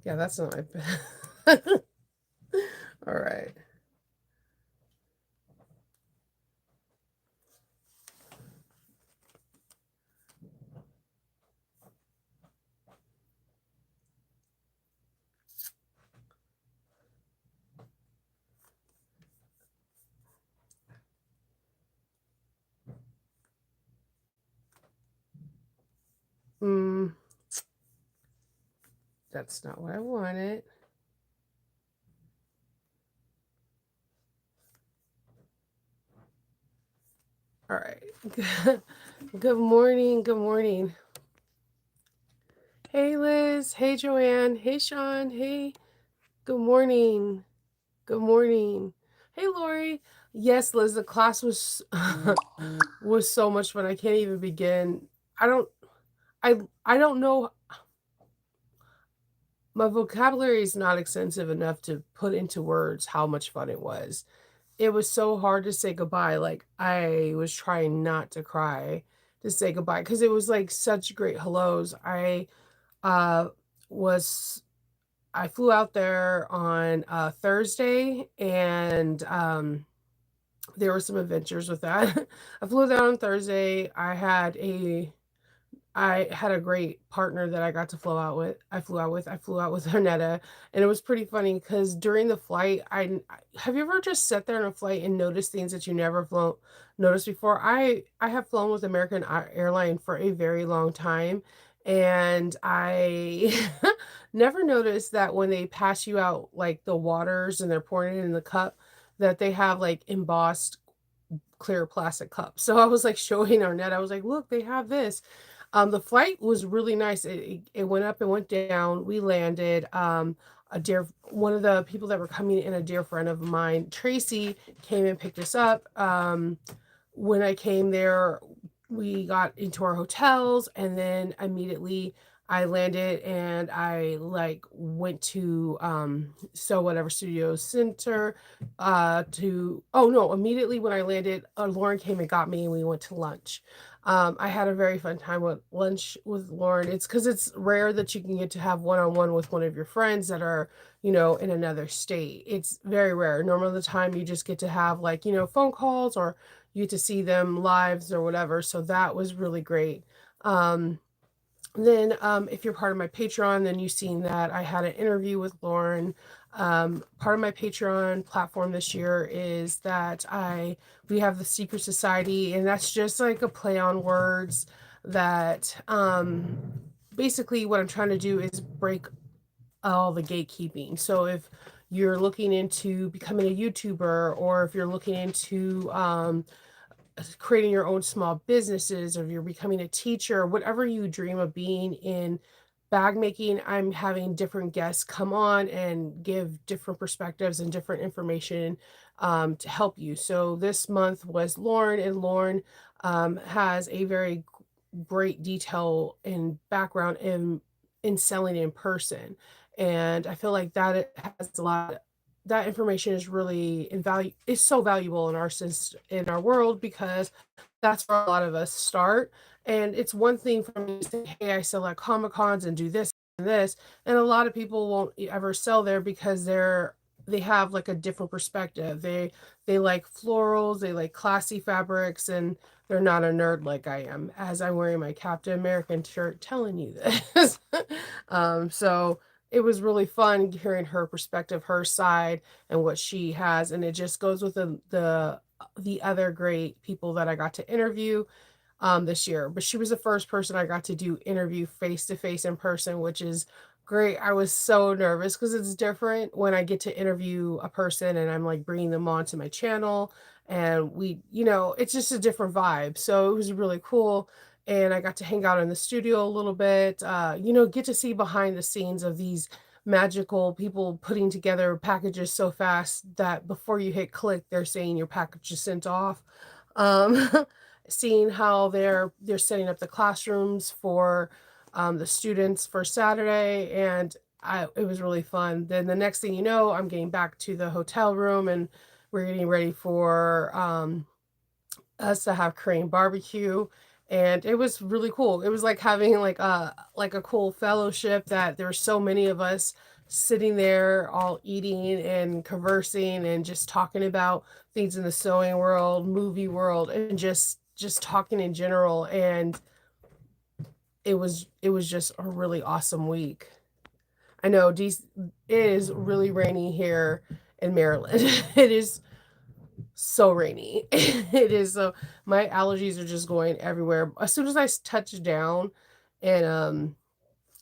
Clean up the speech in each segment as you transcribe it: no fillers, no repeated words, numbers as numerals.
Yeah, that's not my bad. All right. Mm, that's not what I wanted. All right. Good morning. Good morning. Hey, Liz. Hey, Joanne. Hey, Sean. Hey, good morning. Good morning. Hey, Lori. Yes, Liz, the class was was so much fun. I can't even begin. I don't I I don't know, my vocabulary is not extensive enough to put into words how much fun it was. It was so hard to say goodbye. Like I was trying not to cry to say goodbye because it was like such great hellos. Uh was I flew out there on Thursday, and there were some adventures with that. I flew there on Thursday. I had a great partner that I got to flow out with. I flew out with Arnetta, and it was pretty funny because during the flight, have you ever just sat there in a flight and noticed things that you never flown noticed before? I have flown with American Airline for a very long time, and I never noticed that when they pass you out like the waters and they're pouring it in the cup, that they have like embossed clear plastic cups. So I was like showing Arnett, I was like, look, they have this. The flight was really nice. It went up and went down. We landed. A dear One of the people that were coming in, a dear friend of mine, Tracy, came and picked us up. When I came there, we got into our hotels, and then immediately I landed and I like went to So Whatever Studios Center to oh no, immediately when I landed, Lauren came and got me and we went to lunch. I had a very fun time with lunch with Lauren. It's because it's rare that you can get to have one-on-one with one of your friends that are, in another state. It's very rare. Normally the time you just get to have like, phone calls, or you get to see them lives or whatever. So that was really great. Um, then, if you're part of my Patreon, then you've seen that I had an interview with Lauren. Part of my Patreon platform this year is that we have the Secret Society, and that's just like a play on words. That basically what I'm trying to do is break all the gatekeeping. So if you're looking into becoming a YouTuber, or if you're looking into creating your own small businesses, or if you're becoming a teacher, whatever you dream of being in bag making, I'm having different guests come on and give different perspectives and different information to help you. So this month was Lauren, and Lauren has a very great detail and background in selling in person. And I feel like that it has a lot, that information is really is so valuable in in our world, because that's where a lot of us start. And it's one thing for me to say, hey, I sell at Comic Cons and do this and this, and a lot of people won't ever sell there because they have like a different perspective. They like florals, they like classy fabrics, and they're not a nerd like I am, as I'm wearing my Captain American shirt telling you this. So it was really fun hearing her perspective, her side, and what she has, and it just goes with the other great people that I got to interview this year. But she was the first person I got to do interview face to face in person, which is great. I was so nervous because it's different when I get to interview a person and I'm like bringing them onto my channel, and it's just a different vibe. So it was really cool. And I got to hang out in the studio a little bit, get to see behind the scenes of these magical people putting together packages so fast that before you hit click, they're saying your package is sent off. Um, Seeing how they're setting up the classrooms for the students for Saturday, and it was really fun. Then the next thing you know, I'm getting back to the hotel room, and we're getting ready for us to have Korean barbecue, and it was really cool. It was like having like a cool fellowship, that there were so many of us sitting there all eating and conversing and just talking about things in the sewing world, movie world, and just talking in general. And it was just a really awesome week. I know DC, it is really rainy here in Maryland. It is so rainy. It is so, my allergies are just going everywhere. As soon as I touched down and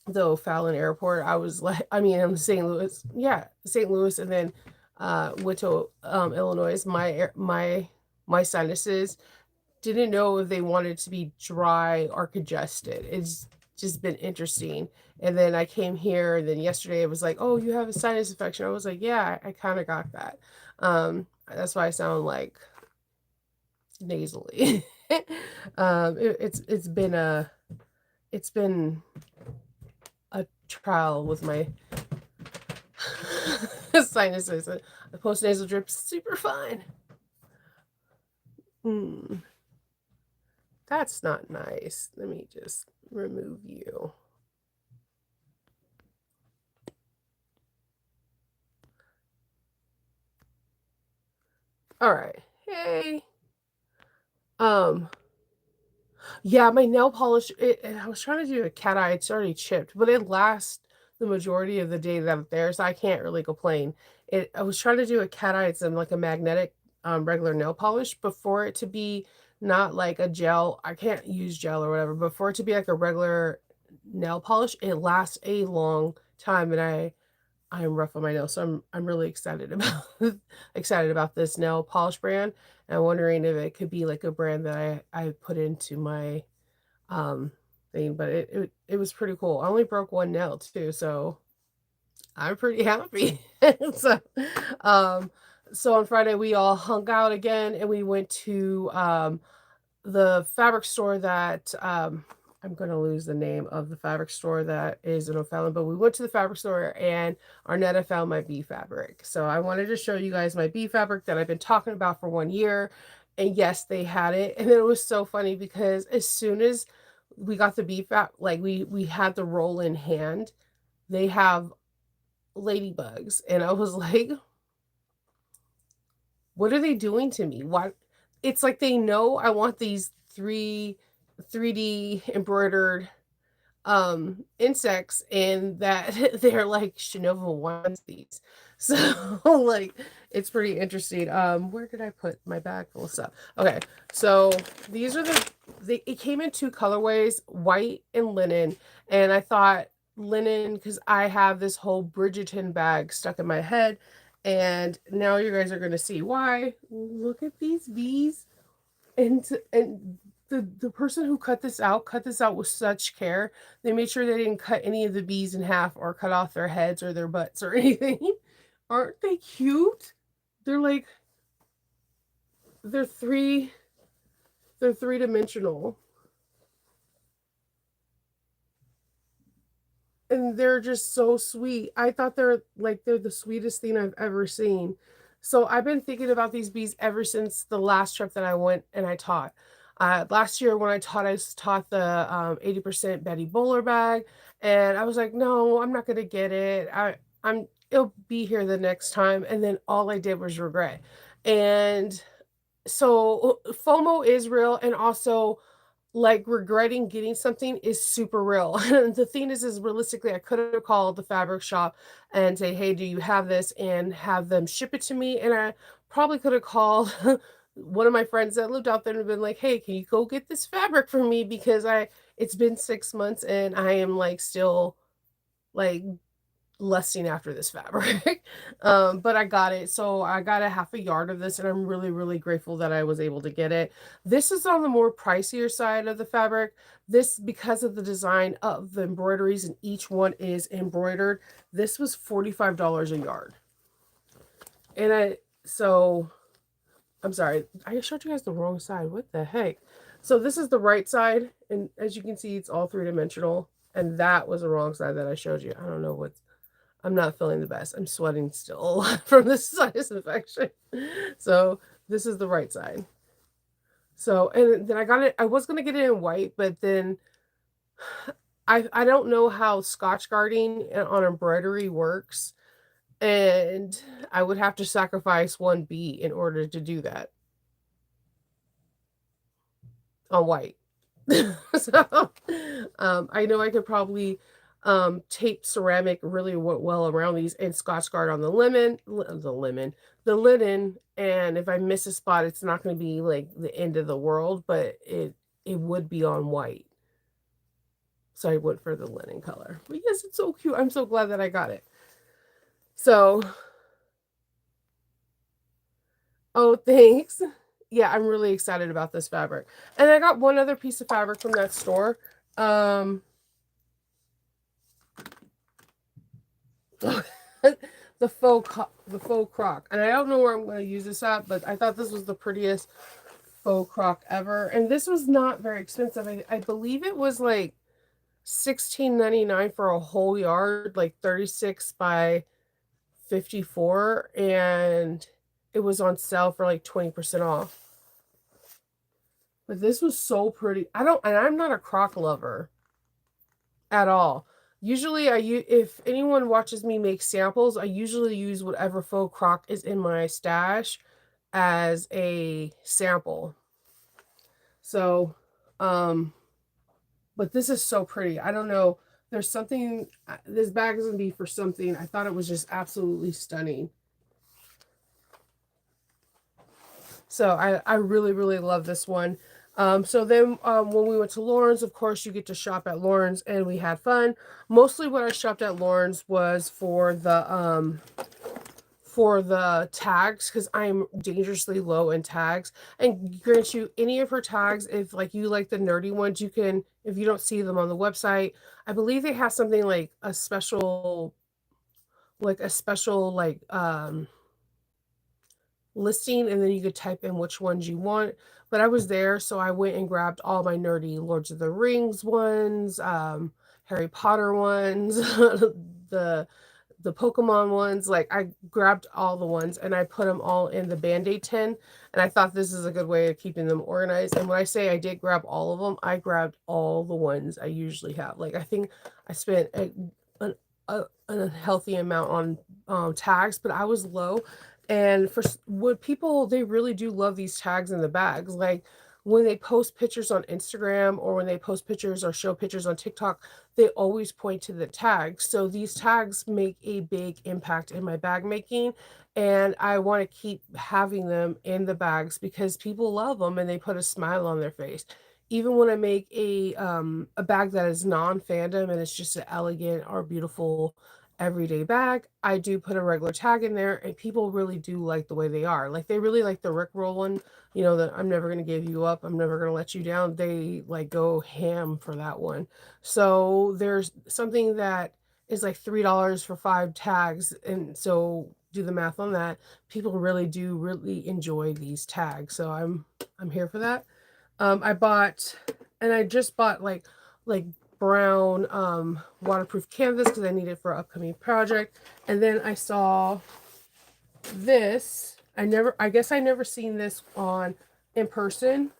the O'Fallon Airport, I was like, I mean, I'm St. Louis, yeah, St. Louis, and then went to Illinois. My sinuses didn't know if they wanted to be dry or congested. It's just been interesting. And then I came here, and then yesterday it was like, oh, you have a sinus infection. I was like, yeah, I kind of got that. That's why I sound like nasally. It's been a trial with my sinuses. The postnasal drip is super fine. That's not nice. Let me just remove you. All right. Hey. Um, yeah, my nail polish, I was trying to do a cat eye. It's already chipped, but it lasts the majority of the day that I'm there, so I can't really complain. I was trying to do a cat eye. It's like a magnetic, regular nail polish, but for it to be not like a gel, I can't use gel or whatever, but for it to be like a regular nail polish, it lasts a long time, and I'm rough on my nails, so I'm really excited about excited about this nail polish brand. And I'm wondering if it could be like a brand that I put into my thing, but it was pretty cool. I only broke one nail too, so I'm pretty happy. So um so on Friday we all hung out again, and we went to the fabric store that I'm going to lose the name of the fabric store that is in O'Fallon, but we went to the fabric store, and Arnetta found my bee fabric. So I wanted to show you guys my bee fabric that I've been talking about for 1 year. And yes, they had it. And it was so funny because as soon as we got the bee fabric, like we had the roll in hand, they have ladybugs. And I was like, what are they doing to me? Why? It's like they know I want these 3D embroidered insects, and that they're like Shinova wants these. So like it's pretty interesting. Where did I put my bag full of stuff? Okay, so these are it came in two colorways, white and linen, and I thought linen because I have this whole Bridgerton bag stuck in my head, and now you guys are gonna see why. Look at these bees, and the person who cut this out with such care. They made sure they didn't cut any of the bees in half or cut off their heads or their butts or anything. Aren't they cute? They're like they're three they're three-dimensional. And they're just so sweet. I thought they're the sweetest thing I've ever seen. So I've been thinking about these bees ever since the last trip that I went and I taught. Last year when I taught, I taught the 80% Betty Bowler bag, and I was like, no, I'm not gonna get it. I'm it'll be here the next time, and then all I did was regret. And so FOMO is real, and also like regretting getting something is super real. And the thing is realistically, I could have called the fabric shop and say, hey, do you have this, and have them ship it to me. And I probably could have called one of my friends that lived out there and been like, hey, can you go get this fabric for me, because it's been 6 months and I am like still like lusting after this fabric. But I got it. So I got a half a yard of this, and I'm really, really grateful that I was able to get it. This is on the more pricier side of the fabric. This, because of the design of the embroideries, and each one is embroidered, this was $45 a yard. And I'm sorry, I showed you guys the wrong side. What the heck? So this is the right side, and as you can see, it's all three-dimensional. And that was the wrong side that I showed you. I don't know what's I'm not feeling the best. I'm sweating still a lot from this sinus infection. So this is the right side. So, and then I got it. I was going to get it in white, but then I don't know how Scotch guarding on embroidery works, and I would have to sacrifice one bead in order to do that on white. So, I know I could probably, tape ceramic really well around these and Scotch Guard on the linen, and if I miss a spot, it's not gonna be, like, the end of the world, but it would be on white. So I went for the linen color. But yes, it's so cute. I'm so glad that I got it. So oh, thanks. Yeah, I'm really excited about this fabric. And I got one other piece of fabric from that store. Um, the faux croc. And I don't know where I'm going to use this at, but I thought this was the prettiest faux croc ever. And this was not very expensive. I believe it was like 16.99 for a whole yard, like 36 by 54, and it was on sale for like 20% off. But this was so pretty. And I'm not a croc lover at all. Usually if anyone watches me make samples, I usually use whatever faux croc is in my stash as a sample. So, but this is so pretty. I don't know. There's something, this bag is going to be for something. I thought it was just absolutely stunning. So I really, really love this one. So then when we went to Lauren's, of course, you get to shop at Lauren's, and we had fun. Mostly what I shopped at Lauren's was for the tags, because I'm dangerously low in tags. And grant you, any of her tags, if like you like the nerdy ones, you can, if you don't see them on the website, I believe they have something like a special, listing, and then you could type in which ones you want. But I was there, so I went and grabbed all my nerdy Lords of the Rings ones, Harry Potter ones, the Pokemon ones. Like, I grabbed all the ones and I put them all in the Band-Aid tin, and I thought this is a good way of keeping them organized. And when I say I did grab all of them, I grabbed all the ones I usually have. Like, I think I spent a healthy amount on tags, but I was low. And for what people, they really do love these tags in the bags. Like, when they post pictures on Instagram, or when they post pictures or show pictures on TikTok, they always point to the tags. So these tags make a big impact in my bag making, and I want to keep having them in the bags because people love them and they put a smile on their face. Even when I make a bag that is non-fandom and it's just an elegant or beautiful everyday bag, I do put a regular tag in there, and people really do like the way they are. Like, they really like the Rickroll one, that I'm never gonna give you up, I'm never gonna let you down. They like go ham for that one. So there's something that is like $3 for 5 tags, and so do the math on that. People really do really enjoy these tags. So I'm here for that. I bought, and I just bought like brown waterproof canvas because I need it for an upcoming project. And then I saw this. I guess I never seen this on in person.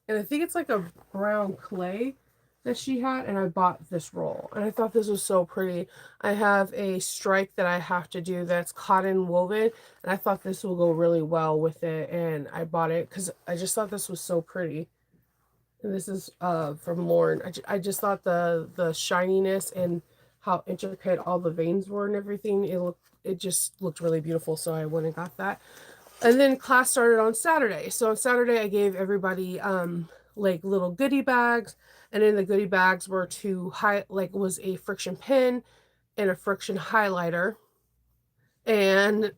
And I think it's like a brown clay that she had, and I bought this roll. And I thought this was so pretty. I have a stripe that I have to do that's cotton woven, and I thought this will go really well with it, and I bought it because I just thought this was so pretty. And this is from Lauren. I just thought the shininess and how intricate all the veins were and everything, it just looked really beautiful, so I went and got that. And then class started on Saturday. So on Saturday I gave everybody like little goodie bags, and in the goodie bags were was a friction pen and a friction highlighter. And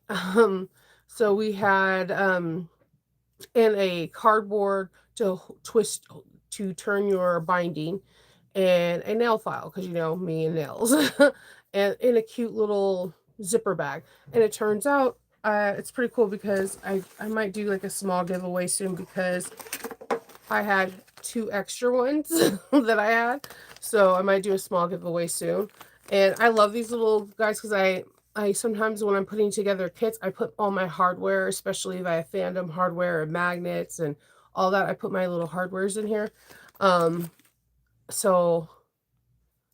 so we had and a cardboard to twist to turn your binding, and a nail file, because me and nails, and in a cute little zipper bag. And it turns out it's pretty cool because I might do like a small giveaway soon, because I had 2 extra ones that I had. So I might do a small giveaway soon. And I love these little guys because I sometimes, when I'm putting together kits, I put all my hardware, especially if I have fandom hardware and magnets and all that. I put my little hardwares in here. So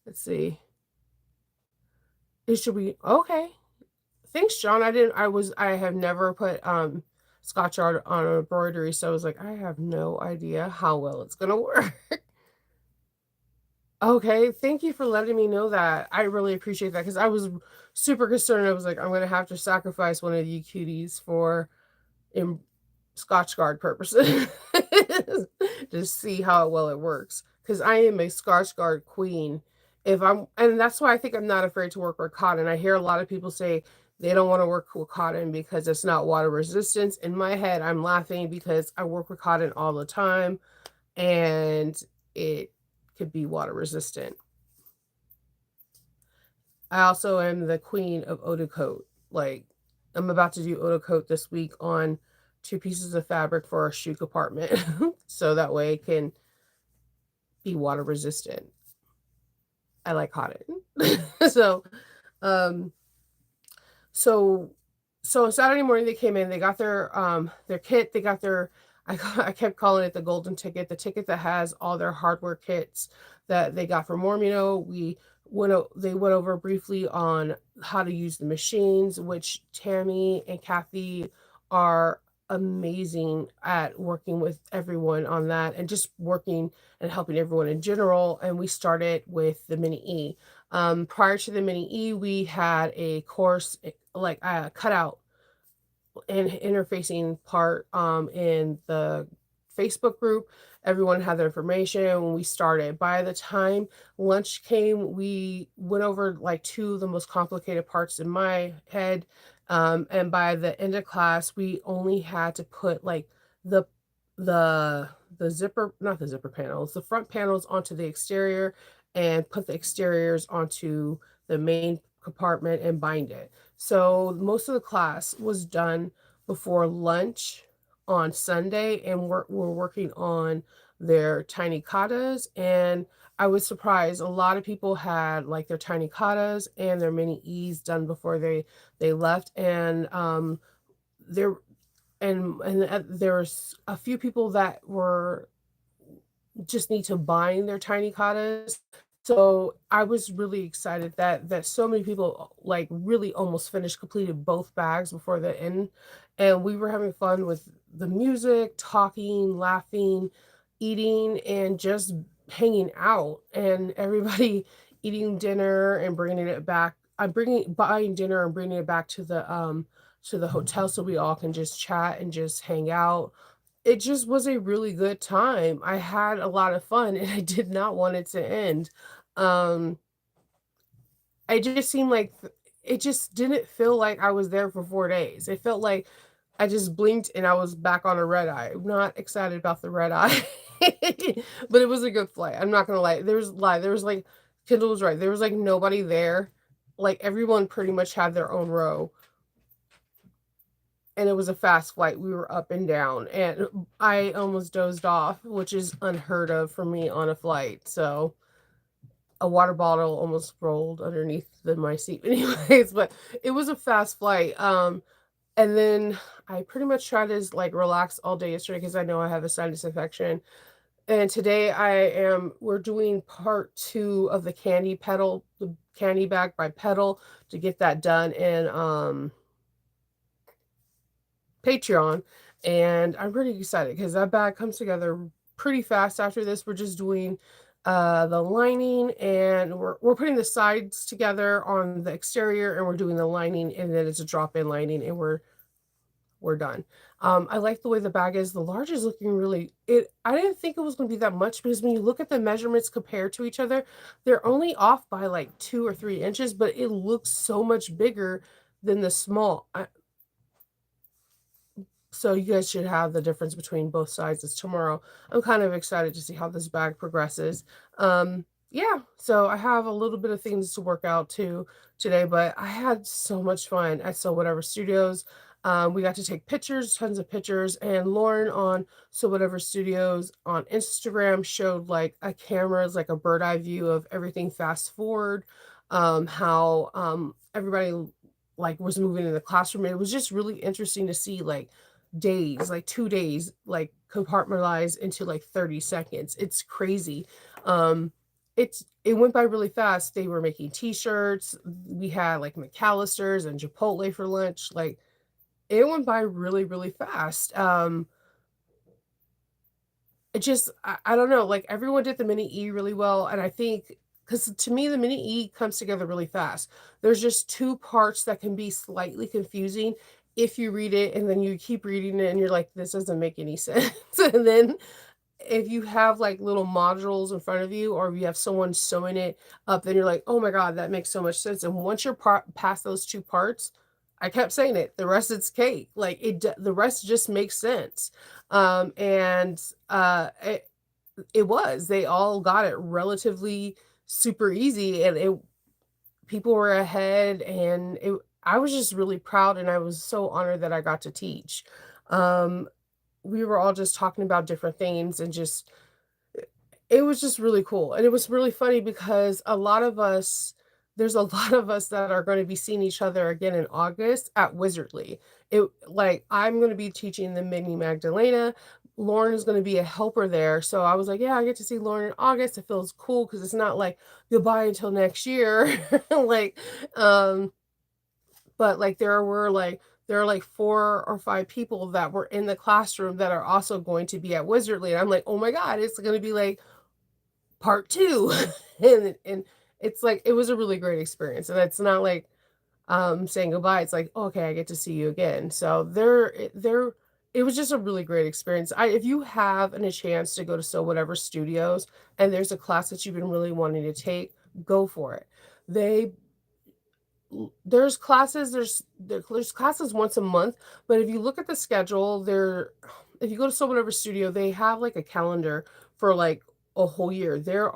Let's see. It should be okay. Thanks, John. I have never put Scotch art on an embroidery, so I was like, I have no idea how well it's gonna work. Okay, thank you for letting me know that. I really appreciate that because I was super concerned. I was like, I'm gonna have to sacrifice one of you cuties for in Scotch guard purposes to see how well it works. Because I am a Scotch guard queen. And that's why I think I'm not afraid to work with cotton. I hear a lot of people say they don't want to work with cotton because it's not water resistant. In my head, I'm laughing because I work with cotton all the time and it could be water resistant. I also am the queen of eau de coat. Like, I'm about to do eau de coat this week on 2 pieces of fabric for our shoe compartment, so that way it can be water resistant. I like cotton. So, um, so so on Saturday morning they came in, they got their kit, they got their I kept calling it the golden ticket, the ticket that has all their hardware kits that they got from Mormino. They went over briefly on how to use the machines, which Tammy and Kathy are amazing at working with everyone on that and just working and helping everyone in general. And we started with the Mini E. Prior to the Mini E, we had a course like cutout and interfacing part in the Facebook group. Everyone had their information when we started. By the time lunch came, we went over like two of the most complicated parts in my head. And by the end of class, we only had to put like the the the zipper, not the zipper panels, the front panels onto the exterior and put the exteriors onto the main compartment and bind it. So most of the class was done before lunch on Sunday, and we're working on their tiny katas. And I was surprised. A lot of people had like their tiny katas and their mini E's done before they left, and there there was a few people that were just need to bind their tiny katas. So I was really excited that so many people like really almost finished completed both bags before the end. And we were having fun with the music, talking, laughing, eating, and just hanging out. And everybody eating dinner and bringing it back. I'm bringing buying dinner and bringing it back to the hotel so we all can just chat and just hang out. It just was a really good time. I had a lot of fun, and I did not want it to end. Um, it just seemed like it just didn't feel like I was there for 4 days. It felt like I just blinked and I was back on a red eye. I'm not excited about the red eye, but it was a good flight. I'm not gonna lie. There was, like Kendall was right. There was, like, nobody there. Like, everyone pretty much had their own row. And it was a fast flight. We were up and down, and I almost dozed off, which is unheard of for me on a flight. So a water bottle almost rolled underneath my seat, anyways. But it was a fast flight. And then I pretty much tried to like relax all day yesterday because I know I have a sinus infection. And today we're doing part two of the candy bag by Petal to get that done. And Patreon, and I'm pretty excited because that bag comes together pretty fast after this. We're just doing the lining, and we're putting the sides together on the exterior, and we're doing the lining, and then it's a drop-in lining, and we're done. I like the way the bag is. The large is looking really it I didn't think it was going to be that much because when you look at the measurements compared to each other, they're only off by like 2 or 3 inches, but it looks so much bigger than the small. So you guys should have the difference between both sizes tomorrow. I'm kind of excited to see how this bag progresses. Yeah, so I have a little bit of things to work out too today, but I had so much fun at So Whatever Studios. We got to take pictures, tons of pictures, and Lauren on So Whatever Studios on Instagram showed like a camera's like a bird eye view of everything fast forward, how everybody like was moving in the classroom. It was just really interesting to see days, like 2 days, like compartmentalized into like 30 seconds. It's crazy. Um, it went by really fast. They were making T-shirts. We had, like, McAllister's and Chipotle for lunch, like, it went by really, really fast. It just I don't know, like, everyone did the Mini E really well, and I think because to me, the Mini E comes together really fast. There's just 2 parts that can be slightly confusing if you read it and then you keep reading it and you're like, "This doesn't make any sense." And then if you have, like, little modules in front of you or if you have someone sewing it up, then you're like, "Oh my god, that makes so much sense," and once you're past those 2 parts, I kept saying it, the rest it's cake, like, the rest just makes sense, and, it was, they all got it relatively super easy, and it people were ahead, and I was just really proud, and I was so honored that I got to teach. Um, we were all just talking about different things and just it was just really cool, and it was really funny because a lot of us there's a lot of us that are gonna be seeing each other again in August at Wizardly. I'm gonna be teaching the Mini Magdalena, Lauren is gonna be a helper there, so I was like, "Yeah, I get to see Lauren in August." It feels cool because it's not like, "Goodbye until next year." Like, um, but, like, there are, like, 4 or 5 people that were in the classroom that are also going to be at Wizardly, and I'm like, "Oh my god, it's gonna be, like, part 2." And it's like it was a really great experience, and it's not like, saying goodbye, it's like, "Okay, I get to see you again." So it was just a really great experience. I if you have a chance to go to Sew Whatever Studios and there's a class that you've been really wanting to take, go for it. They there's classes, there's classes once a month, but if you look at the schedule, if you go to Sew Whatever Studio, they have, like, a calendar for, like, a whole year. There's,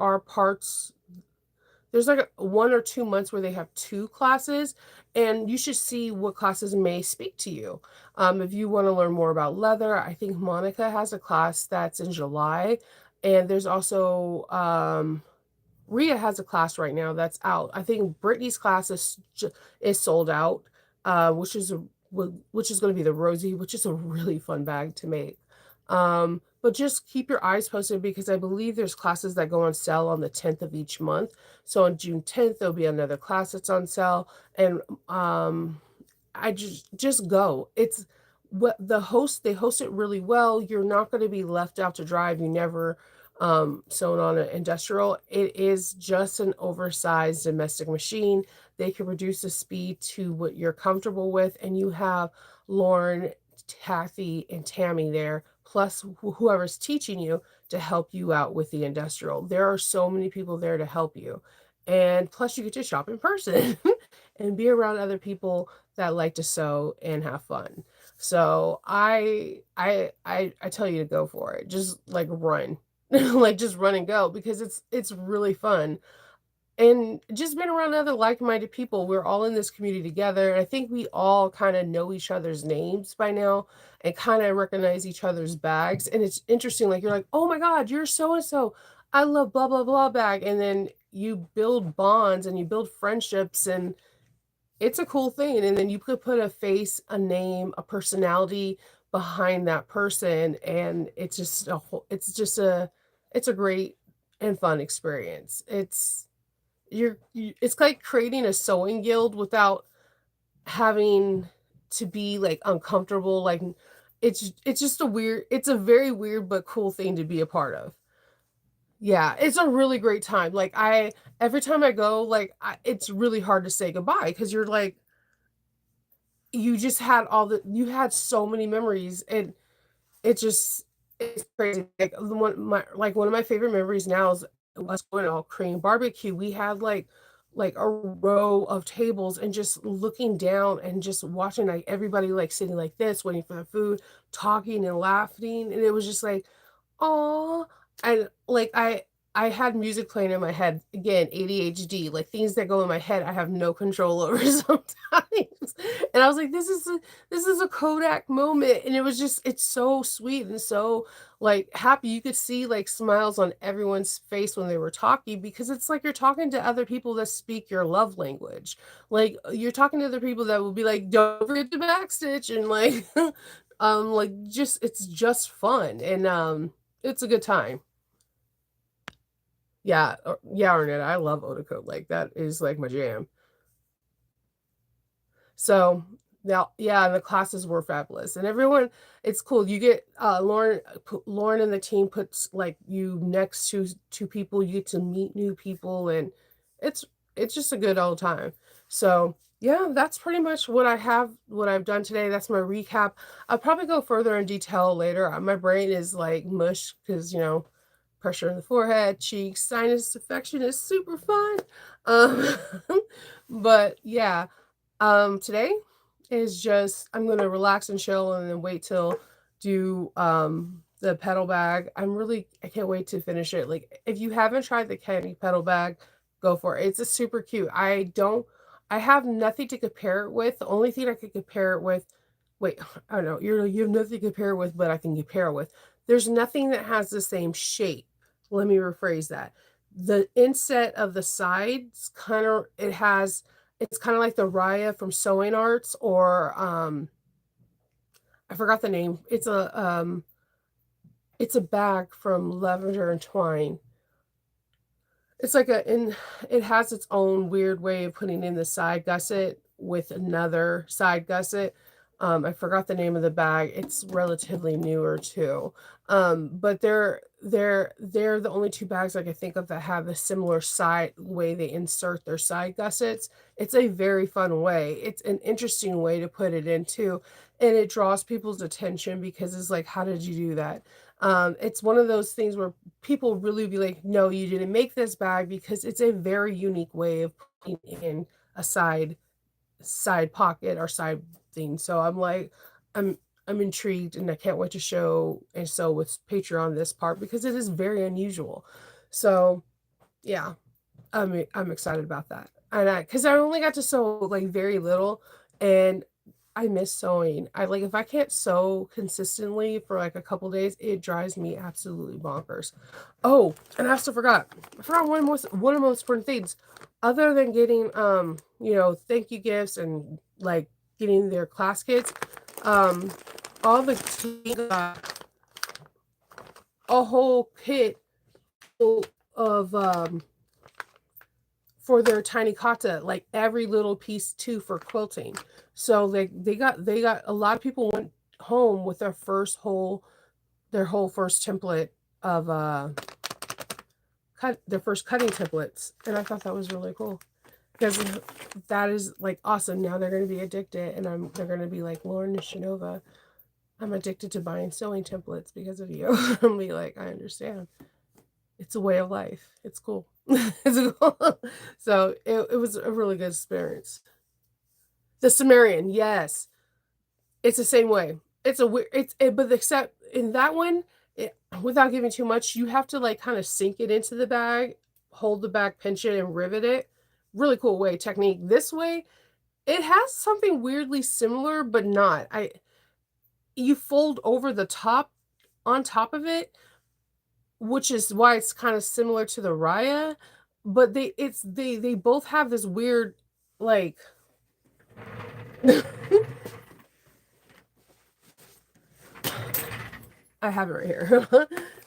like, 1 or 2 months where they have 2 classes, and you should see what classes may speak to you. If you wanna learn more about leather, I think Monica has a class that's in July, and there's also, Rhea has a class right now that's out. I think Brittany's class is sold out, which is gonna be the Rosie, which is a really fun bag to make. But just keep your eyes posted because I believe there's classes that go on sale on the 10th of each month. So on June 10th, there'll be another class that's on sale, and, I just go. It's what they host it really well. You're not gonna be left out to dry if you never, sewn on an industrial. It is just an oversized domestic machine. They can reduce the speed to what you're comfortable with, and you have Lauren, Kathy, and Tammy there, plus whoever's teaching you to help you out with the industrial. There are so many people there to help you, and plus you get to shop in person and be around other people that like to sew and have fun. So I tell you to go for it. Just like run. Like just run and go because it's really fun. And just being around other like-minded people, we're all in this community together. And I think we all kind of know each other's names by now and kind of recognize each other's bags. And it's interesting, like you're like, oh my God, you're so and so. I love blah blah blah bag. And then you build bonds and you build friendships and it's a cool thing, and then you could put a face, a name, a personality behind that person, and it's a great and fun experience. It's like creating a sewing guild without having to be, like, uncomfortable, like, it's a very weird but cool thing to be a part of. Yeah, it's a really great time, like, I every time I go, like, it's really hard to say goodbye because 'cause you're like, you had so many memories, and it's crazy, one of my favorite memories now is us going to Korean barbecue. We had, like, a row of tables and just looking down and just watching, like, everybody, like, sitting like this, waiting for the food, talking and laughing, and it was just like, "Aw," and, like, I had music playing in my head, again, ADHD, like, things that go in my head, I have no control over sometimes, and I was like, this is a Kodak moment," and it was just it's so sweet and so, like, happy. You could see, like, smiles on everyone's face when they were talking because it's like you're talking to other people that speak your love language. Like, you're talking to other people that will be like, "Don't forget to backstitch," and, like, just it's just fun, and, it's a good time. Yeah, yeah, Arnetta, I love eau de coat, like, that is, like, my jam. So, now yeah, and the classes were fabulous, and everyone it's cool, you get, Lauren and the team puts, like, you next to people, you get to meet new people, and it's it's just a good old time. So, yeah, that's pretty much what I've done today, that's my recap. I'll probably go further in detail later, my brain is, like, mush because pressure in the forehead, cheeks, sinus infection is super fun, um, but yeah. Today is just I'm gonna relax and chill and then wait till do the pedal bag. I can't wait to finish it. Like if you haven't tried the Kenny pedal bag, go for it. It's a super cute. I have nothing to compare it with. The only thing I could compare it with wait, I don't know, you have nothing to compare it with, but I can compare it with. There's nothing that has the same shape. Let me rephrase that. The inset of the sides kind of it has it's kinda like the Raya from Sewing Arts or, I forgot the name. It's a bag from Lavender and Twine. It's like a and it has its own weird way of putting in the side gusset with another side gusset. I forgot the name of the bag. It's relatively newer too. But they're the only two bags I can think of that have a similar side way they insert their side gussets. It's a very fun way. It's an interesting way to put it into, and it draws people's attention because it's like, how did you do that? It's one of those things where people really be like, "No, you didn't make this bag," because it's a very unique way of putting in a side pocket or side thing. So I'm like, I'm I'm intrigued and I can't wait to show and so with Patreon this part because it is very unusual. So yeah, I'm excited about that. And because I only got to sew like very little and I miss sewing. I like if I can't sew consistently for like a couple days, it drives me absolutely bonkers. Oh, and I also forgot. I forgot one of the most important things. Other than getting thank you gifts and like getting their class kits, um, all the team got a whole kit full of for their tiny kata, like every little piece too for quilting. So they got a lot of people went home with their whole first template of cut their first cutting templates, and I thought that was really cool because that is like awesome. Now they're going to be addicted, and they're going to be like Lauren Shinova. I'm addicted to buying sewing templates because of you. I'll be like, I understand. It's a way of life. It's cool. It's cool. So it was a really good experience. The Sumerian, yes, it's the same way. It's a weird. But except in that one, without giving too much, you have to like kind of sink it into the bag, hold the bag, pinch it, and rivet it. Really cool way technique. This way, it has something weirdly similar, but not. I You fold over the top on top of it, which is why it's kind of similar to the Raya, but they both have this weird like I have it right here.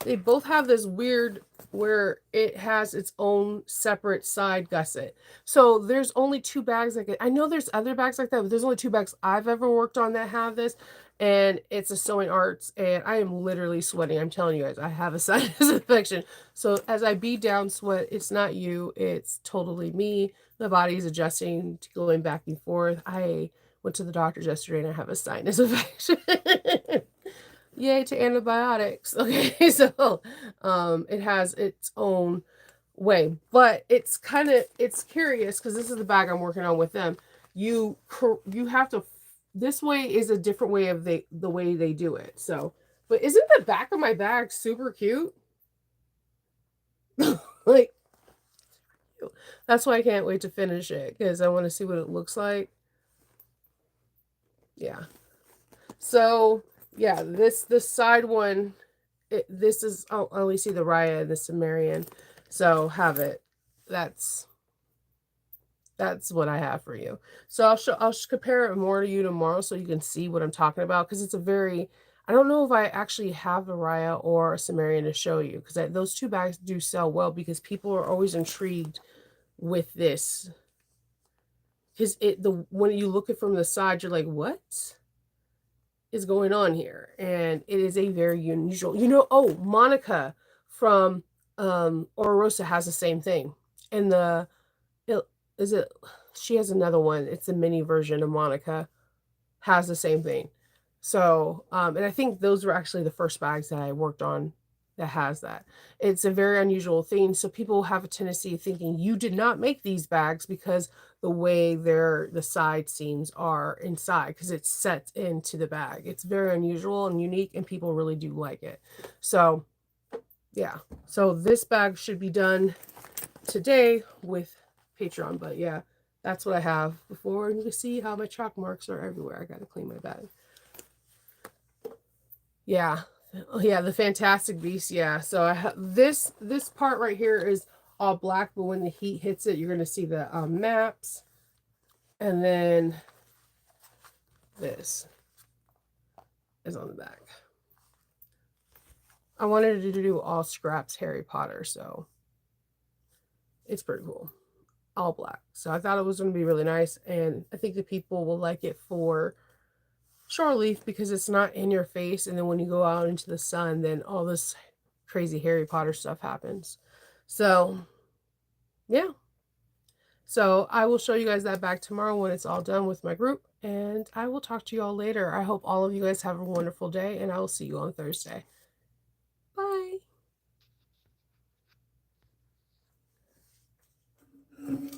They both have this weird where it has its own separate side gusset. So there's only two bags like it. I know there's other bags like that, but there's only two bags I've ever worked on that have this. And it's a Sewing Arts, and I am literally sweating. I'm telling you guys, I have a sinus infection. So as I beat down sweat, it's not you, it's totally me. The body is adjusting to going back and forth. I went to the doctor yesterday and I have a sinus infection. Yay to antibiotics. Okay, so it has its own way, but it's curious because this is the bag I'm working on with them. You have to this way is a different way of the way they do it. So, but isn't the back of my bag super cute? Like that's why I can't wait to finish it because I want to see what it looks like. Yeah. So yeah, this side one, this is I only see the Raya and the Sumerian, so have it. That's that's what I have for you. So I'll compare it more to you tomorrow so you can see what I'm talking about because it's a very I don't know if I actually have a Raya or a Sumerian to show you, because those 2 bags do sell well because people are always intrigued with this. Because when you look at from the side, you're like, "What is going on here?" And it is a very unusual, oh, Monica from, Orosa has the same thing. And it is it she has another one, it's a mini version of Monica, has the same thing. So, and I think those were actually the first bags that I worked on that has that. It's a very unusual thing. So people have a tendency of thinking you did not make these bags because the way the side seams are inside, because it's set into the bag. It's very unusual and unique, and people really do like it. So yeah. So this bag should be done today with Patreon. But yeah, that's what I have before. You can see how my chalk marks are everywhere. I got to clean my bag. Yeah. Oh, yeah, the Fantastic Beast. Yeah. So I have this part right here is all black, but when the heat hits it, you're going to see the maps. And then this is on the back. I wanted to do all scraps Harry Potter, so it's pretty cool. All black. So I thought it was going to be really nice, and I think the people will like it for shore leaf because it's not in your face, and then when you go out into the sun, then all this crazy Harry Potter stuff happens. So yeah. So I will show you guys that back tomorrow when it's all done with my group, and I will talk to you all later. I hope all of you guys have a wonderful day, and I will see you on Thursday.